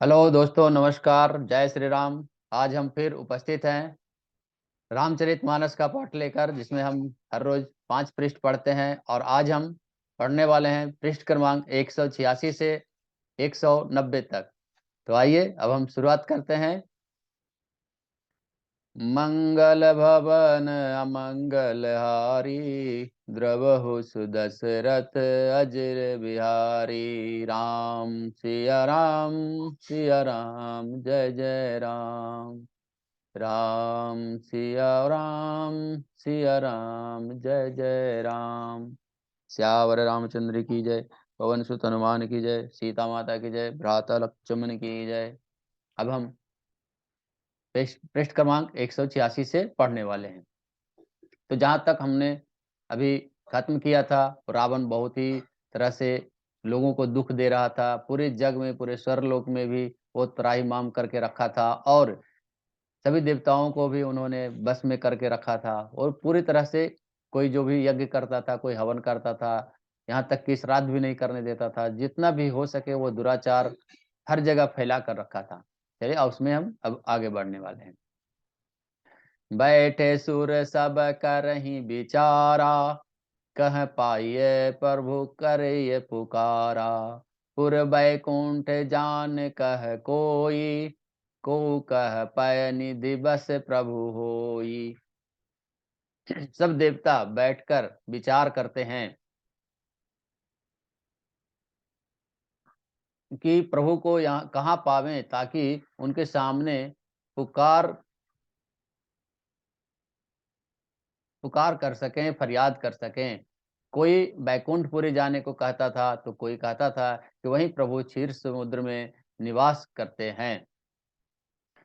Hello दोस्तों, नमस्कार। जय श्री राम। आज हम फिर उपस्थित हैं रामचरितमानस का पाठ लेकर, जिसमें हम हर रोज 5 पृष्ठ पढ़ते हैं। और आज हम पढ़ने वाले हैं पृष्ठ क्रमांक 186 से 190 तक। तो आइए अब हम शुरुआत करते हैं। मंगल भवन अमंगल हारी, द्रवहु सुदशरथ अजर बिहारी। राम सिया राम, सिया राम, जय जय राम। राम सिया राम, सिया राम, जय जय राम। श्यावर रामचंद्र की जय। पवन सुत हनुमान की जय। सीता माता की जय। भ्राता लक्ष्मण की जय। अब हम पृष्ठ क्रमांक 186 से पढ़ने वाले हैं। तो जहाँ तक हमने अभी खत्म किया था, रावण बहुत ही तरह से लोगों को दुख दे रहा था। पूरे जग में, पूरे स्वर्गलोक में भी वो त्राहिमाम करके रखा था, और सभी देवताओं को भी उन्होंने बस में करके रखा था। और पूरी तरह से कोई जो भी यज्ञ करता था, कोई हवन करता था, यहाँ तक कि श्राद्ध भी नहीं करने देता था। जितना भी हो सके वो दुराचार हर जगह फैला कर रखा था। चलिए, अब उसमें हम अब आगे बढ़ने वाले हैं। बैठे सुर सब करहि विचारा, कह पाइये प्रभु करिये पुकारा। पुर बैकुंठ जान कह कोई, को कह पय निधि बस प्रभु होई। सब देवता बैठकर विचार करते हैं कि प्रभु को यहाँ कहाँ पावें, ताकि उनके सामने पुकार पुकार कर सकें, फरियाद कर सकें। कोई बैकुंठपुरी जाने को कहता था, तो कोई कहता था कि वहीं प्रभु क्षीर समुद्र में निवास करते हैं।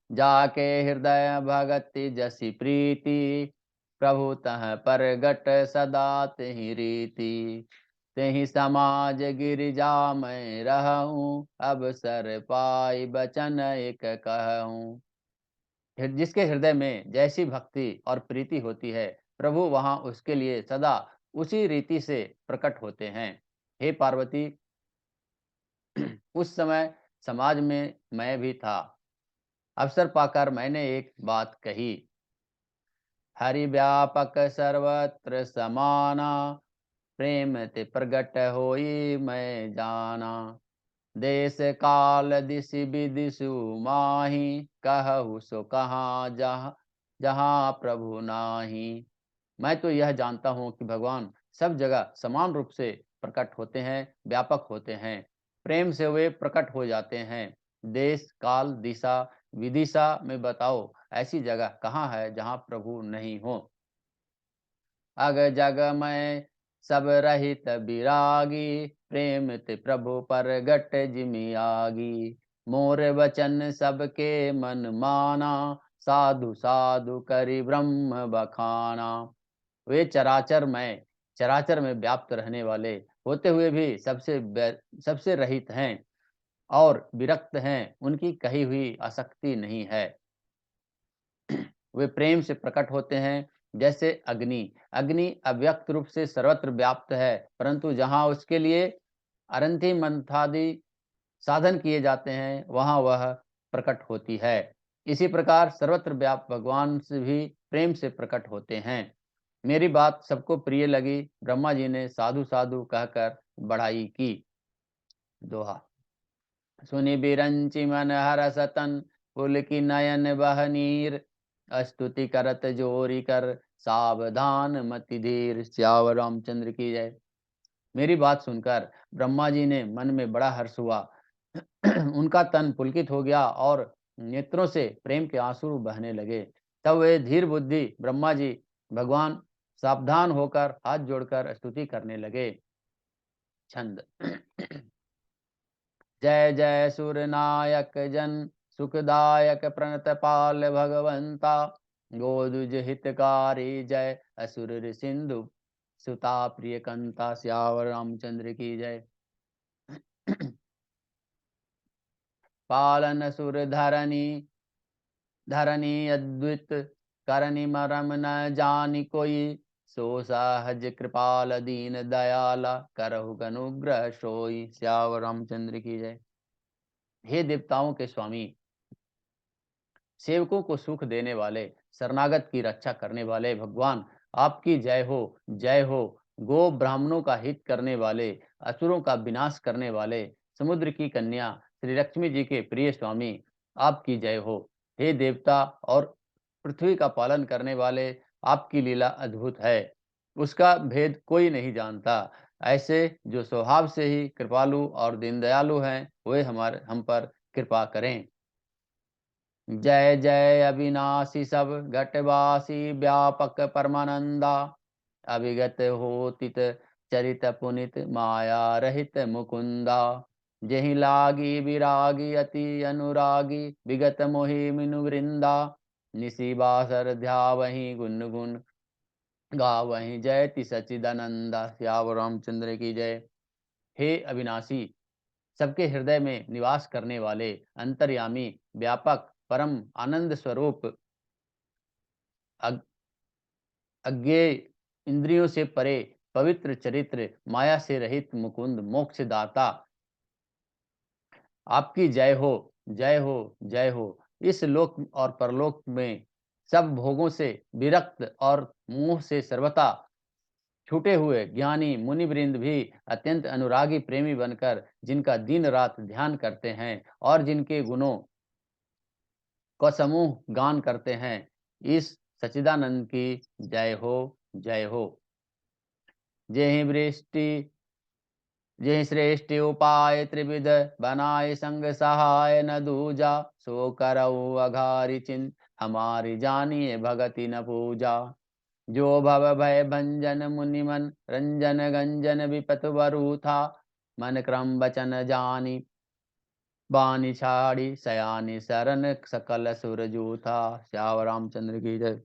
जाके हृदय भगति जसी प्रीति, प्रभु तह परगट सदा तेहि रीति। तेहि समाज गिरिजा मैं रहूं, अवसर पाई बचन एक कहूं। जिसके हृदय में जैसी भक्ति और प्रीति होती है, प्रभु वहां उसके लिए सदा उसी रीति से प्रकट होते हैं। हे पार्वती, उस समय समाज में मैं भी था। अवसर पाकर मैंने एक बात कही। हरि व्यापक सर्वत्र समाना, प्रेम ते प्रगट होई मैं जाना। देश काल दिशि विदिशु माही, कहु सो कहाँ जहाँ जहाँ प्रभु नाही। मैं तो यह जानता हूँ कि भगवान सब जगह समान रूप से प्रकट होते हैं, व्यापक होते हैं। प्रेम से वे प्रकट हो जाते हैं। देश काल दिशा विदिशा में बताओ, ऐसी जगह कहाँ है जहाँ प्रभु नहीं हो। अग जग में सब रहित बिरागी, प्रेम ते प्रभु परगट जिमि आगी। मोर वचन सबके मन माना, साधु साधु करि ब्रह्म बखाना। वे चराचर में व्याप्त रहने वाले होते हुए भी सबसे रहित हैं और विरक्त हैं। उनकी कही हुई आसक्ति नहीं है। वे प्रेम से प्रकट होते हैं, जैसे अग्नि। अग्नि अव्यक्त रूप से सर्वत्र व्याप्त है, परंतु जहाँ उसके लिए अरंती मंथादि साधन किए जाते हैं, वहाँ वह प्रकट होती है। इसी प्रकार सर्वत्र व्याप्त भगवान से भी प्रेम से प्रकट होते हैं। मेरी बात सबको प्रिय लगी। ब्रह्मा जी ने साधु साधु कहकर बढ़ाई की। दोहा। सुनि बिरंचि मन हरस तन, पुलकी नयन बह नीर। स्तुति करत जोरी कर, सावधान मति धीर। सियावर रामचंद्र की जय। मेरी बात सुनकर ब्रह्मा जी ने मन में बड़ा हर्ष हुआ। उनका तन पुलकित हो गया और नेत्रों से प्रेम के आंसू बहने लगे। तब वे धीर बुद्धि ब्रह्मा जी भगवान सावधान होकर हाथ जोड़कर स्तुति करने लगे। छंद। जय जय सुर नायक जन, सुखदायक प्रणत पाल भगवंता। गोदुज हितकारी जय, असुर सिंधु सुता प्रिय कंता। श्यावर रामचंद्र की जय। पालन सुर धरनी अद्वित, करनी मरम न जानी कोई। सो सहज कृपाल दीन दयाला, करहु अनुग्रह सोई। श्यावर रामचंद्र की जय। हे देवताओं के स्वामी, सेवकों को सुख देने वाले, शरणागत की रक्षा करने वाले भगवान, आपकी जय हो, जय हो। गो ब्राह्मणों का हित करने वाले, असुरों का विनाश करने वाले, समुद्र की कन्या श्री लक्ष्मी जी के प्रिय स्वामी, आपकी जय हो। हे देवता और पृथ्वी का पालन करने वाले, आपकी लीला अद्भुत है, उसका भेद कोई नहीं जानता। ऐसे जो स्वभाव से ही कृपालु और दीन दयालु हैं, वे हम पर कृपा करें। जय जय अविनाशी सब घटवासी व्यापक परमानंदा, अविगत होतित चरित पुनित माया रहित मुकुंदा। जहि लागी विरागी अति अनुरागी, विगत मोहि मिनु वृंदा। निसी बासर ध्यावहि गुन गुन गावहि, जयति सच्चिदानंदा। सियावर रामचंद्र की जय। हे अविनाशी, सबके हृदय में निवास करने वाले, अंतर्यामी, व्यापक, परम आनंद स्वरूप, अज्ञेय, इंद्रियों से परे, पवित्र चरित्र, माया से रहित मुकुंद, मोक्षदाता, आपकी जय हो, जय हो, जय हो। इस लोक और परलोक में सब भोगों से विरक्त और मोह से सर्वथा छूटे हुए ज्ञानी मुनिवृंद भी अत्यंत अनुरागी प्रेमी बनकर जिनका दिन रात ध्यान करते हैं और जिनके गुणों का समूह गान करते हैं, इस सच्चिदानंद की जय हो, जय हो। जेहि वृष्टि, जेहि श्रेष्ठि उपाय त्रिविध, बनाए संग सहाय न दूजा। सो करऊ अघारि चिंत, हमारी जानिए भगति न पूजा। जो भव भय भंजन मुनि मन, रंजन गंजन विपत वरु था। मन क्रम बचन जानी, बानी छाड़ी सयानी शरण, सकल सुर जूथा। श्याम रामचंद्र की जय।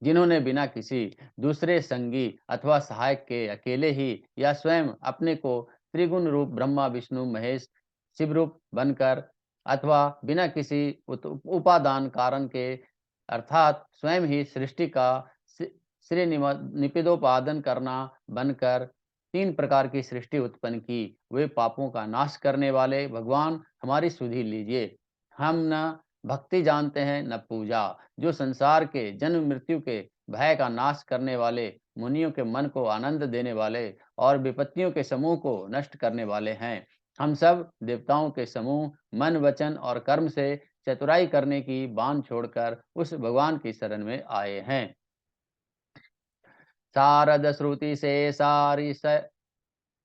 जिन्होंने बिना किसी दूसरे संगी अथवा सहायक के अकेले ही या स्वयं अपने को त्रिगुण रूप ब्रह्मा विष्णु महेश शिव रूप बनकर अथवा बिना किसी उपादान कारण के अर्थात स्वयं ही सृष्टि का श्री निपिदोपादन करना बनकर तीन प्रकार की सृष्टि उत्पन्न की, वे पापों का नाश करने वाले भगवान हमारी सुधि लीजिए। हम न भक्ति जानते हैं न पूजा, जो संसार के जन्म मृत्यु के भय का नाश करने वाले, मुनियों के मन को आनंद देने वाले और विपत्तियों के समूह को नष्ट करने वाले हैं। हम सब देवताओं के समूह मन वचन और कर्म से चतुराई करने की बान छोड़कर उस भगवान की शरण में आए हैं। शारद श्रुति से सारी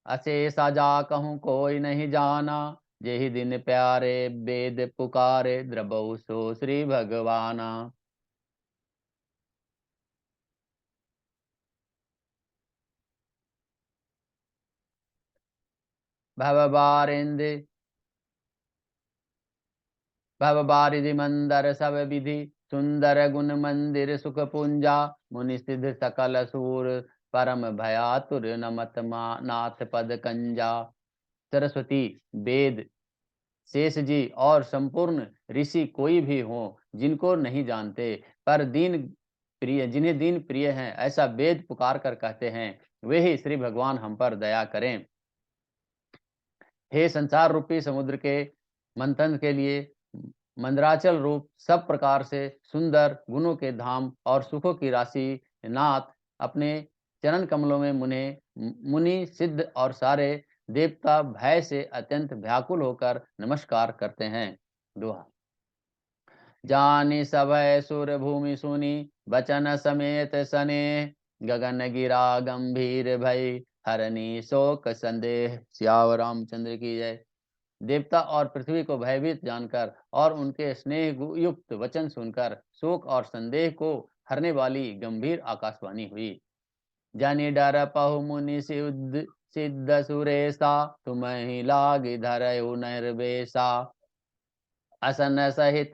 अशेषा जा कहूँ कोई नहीं जाना। जेहि दिन प्यारे वेद पुकारे, द्रबहु सो श्री भगवाना। भवबारिंद भव बारिधि मंदर सब विधि, सुंदर गुण मंदिर सुख पुंजा। मुनि सिद्ध सकल सूर, परम भयातुर नमत नाथ पद कंजा। सरस्वती, वेद, शेष जी और संपूर्ण ऋषि कोई भी हो जिनको नहीं जानते, पर दीन प्रिय, जिन्हें दीन प्रिय हैं ऐसा वेद पुकार कर कहते हैं, वे ही श्री भगवान हम पर दया करें। हे संसार रूपी समुद्र के मंथन के लिए मंदराचल रूप सब प्रकार से सुंदर गुणों के धाम और सुखों की राशि नाथ, अपने चरण कमलों में मुनि सिद्ध और सारे देवता भय से अत्यंत व्याकुल होकर नमस्कार करते हैं। दोहा। जानी सभय सुर भूमि सुनी, बचन समेत सने। गगन गिरा गंभीर भई, हरनी शोक संदेह। सियावर रामचंद्र की जय। देवता और पृथ्वी को भयभीत जानकर और उनके स्नेह युक्त वचन सुनकर शोक और संदेह को हरने वाली गंभीर आकाशवाणी हुई। जानी डर पहु मुनि सिद्ध सिद्ध सुरेशा, तुम्हें लाग धरयु निर्वेशा। असन सहित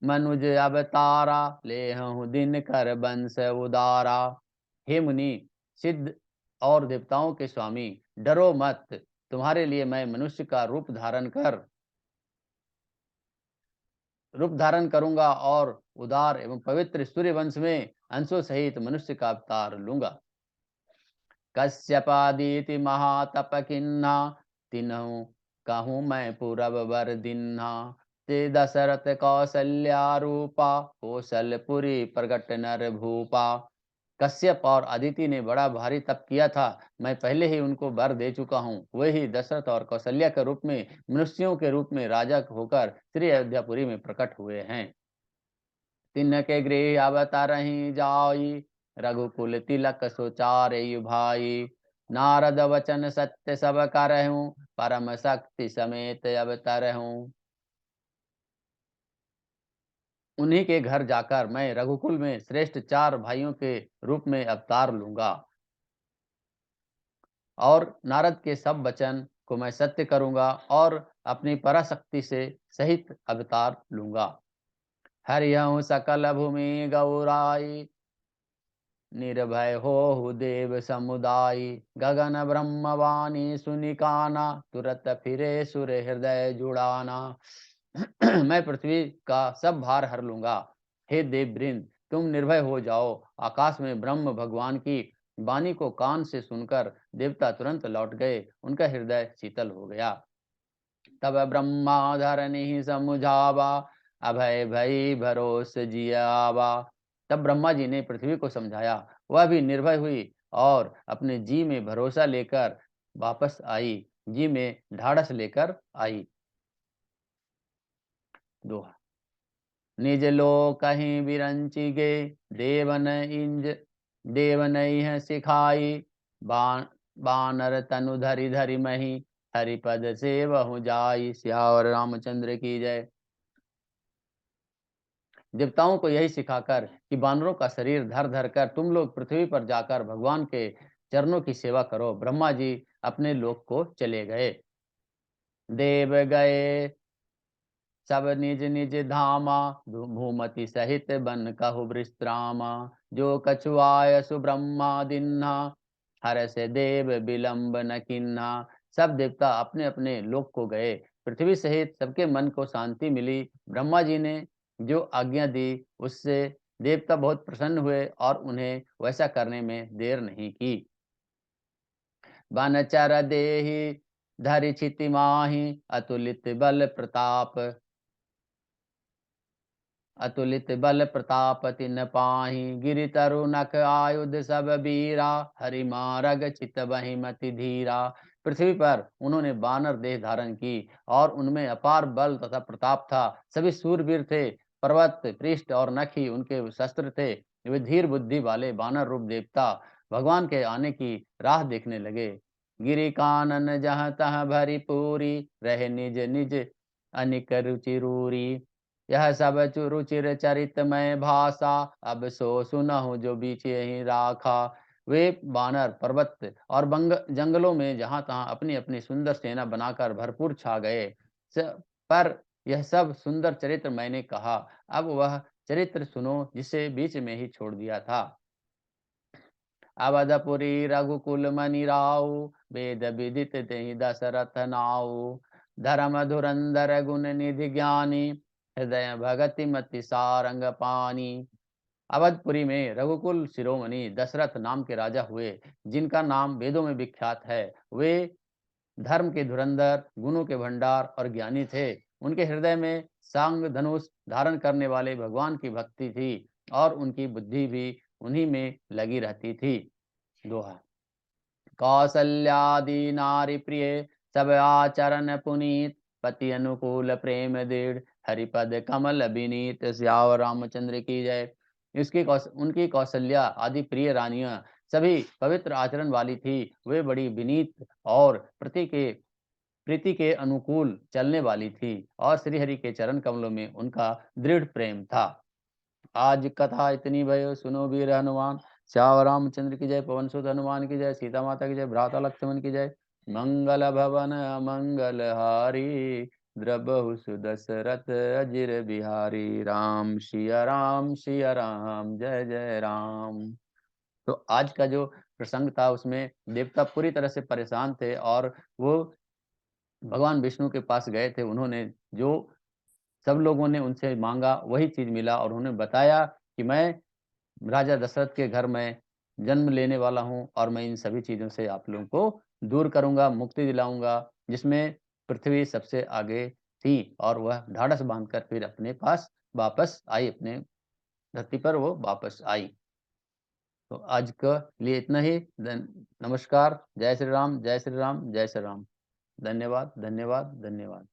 मनुज अवतारा, लेहु दिन कर बंश उदारा। हे मुनि सिद्ध और देवताओं के स्वामी, डरो मत, तुम्हारे लिए मैं मनुष्य का रूप धारण करूंगा और उदार एवं पवित्र सूर्य वंश में अंशों सहित मनुष्य का अवतार लूंगा। कश्यपादीति महातप किन्ना, तिन्हु कहूँ मैं पूरब वर दिन्हा, ते दशरथ कौसल्या रूपा, कौशलपुरी प्रगट नर भूपा। कश्यप और अदिति ने बड़ा भारी तप किया था, मैं पहले ही उनको वर दे चुका हूँ। वही दशरथ और कौशल्या के रूप में, मनुष्यों के रूप में राजा होकर श्री अयोध्यापुरी में प्रकट हुए हैं। तिनके गृह अवतरहि जाई, रघुकुल तिलक सुचारइ भाई। नारद वचन सत्य सब करहूँ, परम शक्ति समेत अवतरहूँ। उन्हीं के घर जाकर मैं रघुकुल में श्रेष्ठ 4 भाइयों के रूप में अवतार लूँगा और नारद के सब वचन को मैं सत्य करूँगा और अपनी पराशक्ति से सहित अवतार लूँगा। हरियहु सकल भूमि गौराई, निर्भय होहु देव समुदाय। गगन ब्रह्म वाणी सुनि काना, तुरत फिरे सुर हृदय जुड़ाना। मैं पृथ्वी का सब भार हर लूंगा। हे देववृंद, तुम निर्भय हो जाओ। आकाश में ब्रह्म भगवान की वाणी को कान से सुनकर देवता तुरंत लौट गए, उनका हृदय शीतल हो गया। तब ब्रह्मा धरनी समुझावा, अभय भई भरोस जियावा। तब ब्रह्मा जी ने पृथ्वी को समझाया, वह भी निर्भय हुई और अपने जी में भरोसा लेकर वापस आई, जी में ढाढ़स लेकर आई। दोहा। निज लोक कहीं विरंचि गे, देवन इंज देवन है सिखाई। बान बानर तनु धरि धरि मही, हरिपद सेवहु जाई। सियावर रामचंद्र की जय। देवताओं को यही सिखाकर कि बानरों का शरीर धर धर कर तुम लोग पृथ्वी पर जाकर भगवान के चरणों की सेवा करो। ब्रह्मा जी अपने लोक को चले गए। देव गए सब निज निज धामा, भूमति सहित बन कहु विश्रामा। जो कछुआय सुब्रह्मा दिन्हा, हर से देव विलंब न किन्हा। सब देवता अपने अपने लोक को गए। पृथ्वी सहित सबके मन को शांति मिली। ब्रह्मा जी ने जो आज्ञा दी उससे देवता बहुत प्रसन्न हुए और उन्हें वैसा करने में देर नहीं की। बनचर देहि धरि छिति माहि, अतुलित बल प्रताप। अतुलित बल प्रताप तिन पाहि, गिरि तरु नख आयुध सब बीरा। हरि मारग चित बहि मति धीरा। पृथ्वी पर उन्होंने बानर देह धारण की और उनमें अपार बल तथा प्रताप था। सभी सूरवीर थे। पर्वत, पृष्ठ और नख ही उनके शस्त्र थे। वे धीर बुद्धि वाले बानर रूप देवता भगवान के आने की राह देखने लगे। गिरि कानन जहाँ तहाँ भरी पूरी, रहे निज निज अनिक रुचि रूरी। यह सब रुचिर चरितमय भाषा, अब सो सुनहु जो बीच यहीं राखा। वे बानर पर्वत और जंगलों में जहां तहां अपनी अपनी सुंदर सेना बनाकर भरपूर छा गए। पर यह सब सुंदर चरित्र मैंने कहा, अब वह चरित्र सुनो जिसे बीच में ही छोड़ दिया था। अवधपुरी रघुकुल मनि राउ, वेद विदित तेहि दशरथ नाउ। धर्म धुरंधर गुण निधि ज्ञानी, हृदय भगति मति सारंग पानी। अवधपुरी में रघुकुल शिरोमणि दशरथ नाम के राजा हुए, जिनका नाम वेदों में विख्यात है। वे धर्म के धुरंधर, गुणों के भंडार और ज्ञानी थे। उनके हृदय में सांग धनुष धारण करने वाले भगवान की भक्ति थी और उनकी बुद्धि भी उन्हीं में लगी रहती थी। दोहा। कौसल्यादि नारी प्रिय, सब आचरण पुनीत। पति अनुकूल प्रेम दृढ़, हरिपद कमल विनीत। सियावर रामचंद्र की जय। उनकी कौशल्या आदि प्रिय रानियां सभी पवित्र आचरण वाली थी। वे बड़ी विनीत और प्रीति के अनुकूल चलने वाली थी और श्री हरि के चरण कमलों में उनका दृढ़ प्रेम था। आज कथा इतनी भयो, सुनो वीर हनुमान। श्याम रामचंद्र की जय। पवन सुत हनुमान की जय। सीता माता की जय। भ्राता लक्ष्मण की जय। मंगल भवन मंगल हारी, द्रबहु सुदशरथ अजिर बिहारी। राम सिया राम सिया राम, जय जय राम। तो आज का जो प्रसंग था उसमें देवता पूरी तरह से परेशान थे और वो भगवान विष्णु के पास गए थे। उन्होंने जो सब लोगों ने उनसे मांगा वही चीज मिला और उन्होंने बताया कि मैं राजा दशरथ के घर में जन्म लेने वाला हूँ और मैं इन सभी चीजों से आप लोगों को दूर करूंगा, मुक्ति दिलाऊंगा, जिसमें पृथ्वी सबसे आगे थी और वह ढाढ़स बाँधकर फिर अपने पास वापस आई, अपने धरती पर वो वापस आई। तो आज के लिए इतना ही। नमस्कार। जय श्री राम, जय श्री राम, जय श्री राम। धन्यवाद, धन्यवाद, धन्यवाद।